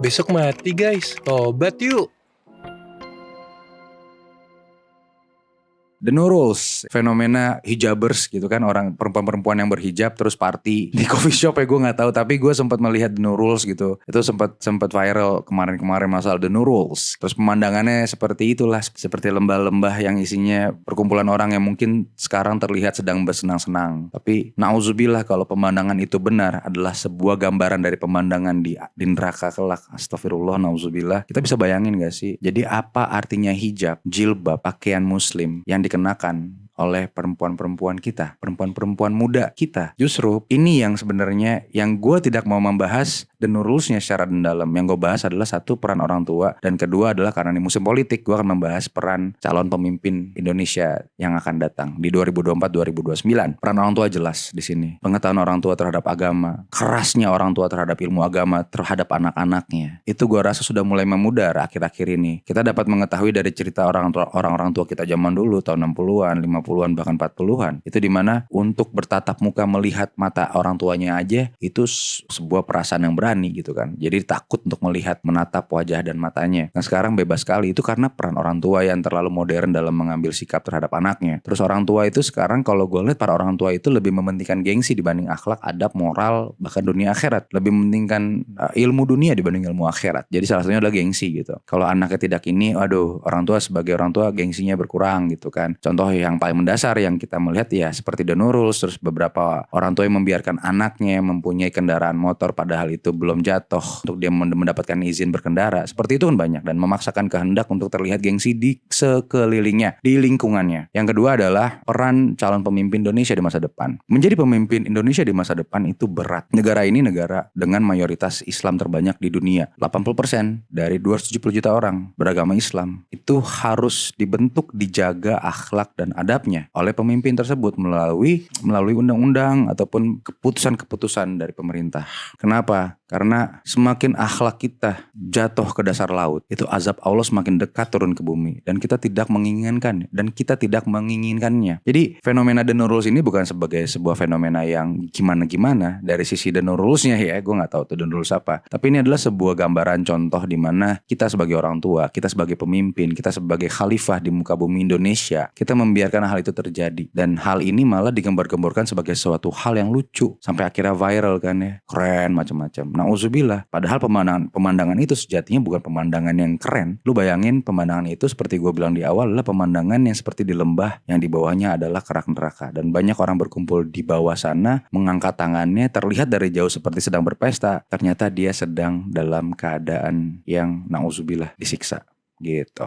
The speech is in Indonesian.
Besok mati guys, tobat yuk. The Nurul's, fenomena hijabers gitu kan, orang perempuan-perempuan yang berhijab terus party di coffee shop ya, gue nggak tahu, tapi gue sempat melihat The Nurul's gitu. Itu sempat viral kemarin-kemarin masalah The Nurul's. Terus pemandangannya seperti itulah, seperti lembah-lembah yang isinya perkumpulan orang yang mungkin sekarang terlihat sedang bersenang-senang. Tapi nauzubillah kalau pemandangan itu benar adalah sebuah gambaran dari pemandangan di neraka kelak. Astagfirullah, nauzubillah. Kita bisa bayangin gak sih? Jadi apa artinya hijab, jilbab, pakaian muslim yang dikenakan oleh perempuan-perempuan kita, perempuan-perempuan muda kita. Justru ini yang sebenarnya yang gue tidak mau membahas The Nurulsnya secara mendalam. Yang gue bahas adalah satu, peran orang tua, dan kedua adalah karena ini musim politik, gue akan membahas peran calon pemimpin Indonesia yang akan datang di 2024-2029. Peran orang tua jelas di sini. Pengetahuan orang tua terhadap agama, kerasnya orang tua terhadap ilmu agama terhadap anak-anaknya. Itu gue rasa sudah mulai memudar akhir-akhir ini. Kita dapat mengetahui dari cerita orang-orang tua kita zaman dulu tahun 60-an, 50-an, bahkan 40-an. Itu dimana untuk bertatap muka melihat mata orang tuanya aja itu sebuah perasaan yang berani gitu kan. Jadi takut untuk melihat, menatap wajah dan matanya. Nah sekarang bebas sekali, itu karena peran orang tua yang terlalu modern dalam mengambil sikap terhadap anaknya. Terus orang tua itu sekarang kalau gue lihat, para orang tua itu lebih mementingkan gengsi dibanding akhlak, adab, moral, bahkan dunia akhirat. Lebih mementingkan ilmu dunia dibanding ilmu akhirat. Jadi salah satunya adalah gengsi gitu. Kalau anaknya tidak ini, aduh, orang tua sebagai orang tua gengsinya berkurang gitu kan. Contoh yang paling mendasar yang kita melihat ya seperti The Nurul's, terus beberapa orang tua yang membiarkan anaknya mempunyai kendaraan motor padahal itu belum jatuh untuk dia mendapatkan izin berkendara. Seperti itu kan banyak, dan memaksakan kehendak untuk terlihat gengsi di sekelilingnya, di lingkungannya. Yang kedua adalah peran calon pemimpin Indonesia di masa depan. Menjadi pemimpin Indonesia di masa depan itu berat. Negara ini negara dengan mayoritas Islam terbanyak di dunia. 80% dari 270 juta orang beragama Islam. Itu harus dibentuk, dijaga akhlak dan adabnya oleh pemimpin tersebut melalui undang-undang ataupun keputusan-keputusan dari pemerintah. Kenapa? Karena semakin akhlak kita jatuh ke dasar laut, itu azab Allah semakin dekat turun ke bumi, dan kita tidak menginginkannya, Jadi fenomena The Nurul's ini bukan sebagai sebuah fenomena yang gimana-gimana dari sisi The Nurulsnya ya, gue nggak tahu tuh The Nurul's apa. Tapi ini adalah sebuah gambaran contoh di mana kita sebagai orang tua, kita sebagai pemimpin, kita sebagai khalifah di muka bumi Indonesia, kita membiarkan hal itu terjadi, dan hal ini malah digembar-gemborkan sebagai suatu hal yang lucu sampai akhirnya viral kan ya, keren macam-macam. Nauzubillah, padahal pemandangan itu sejatinya bukan pemandangan yang keren. Lu bayangin pemandangan itu seperti gue bilang di awal adalah pemandangan yang seperti di lembah yang di bawahnya adalah kerak neraka, dan banyak orang berkumpul di bawah sana mengangkat tangannya, terlihat dari jauh seperti sedang berpesta, ternyata dia sedang dalam keadaan yang nauzubillah disiksa gitu.